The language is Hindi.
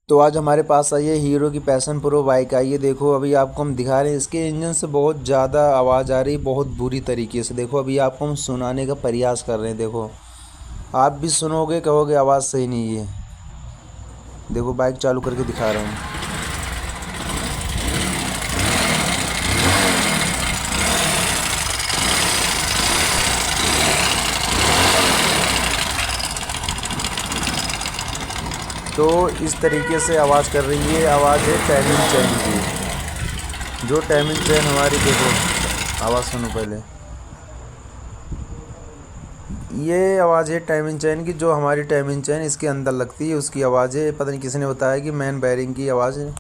तो आज हमारे पास आई है हीरो की पैशन प्रो बाइक आई है। देखो अभी आपको हम दिखा रहे हैं, इसके इंजन से बहुत ज़्यादा आवाज़ आ रही है, बहुत बुरी तरीके से। देखो अभी आपको हम सुनाने का प्रयास कर रहे हैं। देखो आप भी सुनोगे, कहोगे आवाज़ सही नहीं है। देखो बाइक चालू करके दिखा रहे हैं। तो इस तरीके से आवाज़ कर रही है। आवाज़ है टाइमिंग चेन की। जो टाइमिंग चेन हमारी, देखो आवाज़ सुनो पहले। ये आवाज़ है टाइमिंग चेन की, जो हमारी टाइमिंग चेन इसके अंदर लगती है उसकी आवाज़ है। पता नहीं किसने बताया कि मैन बेयरिंग की आवाज़ है।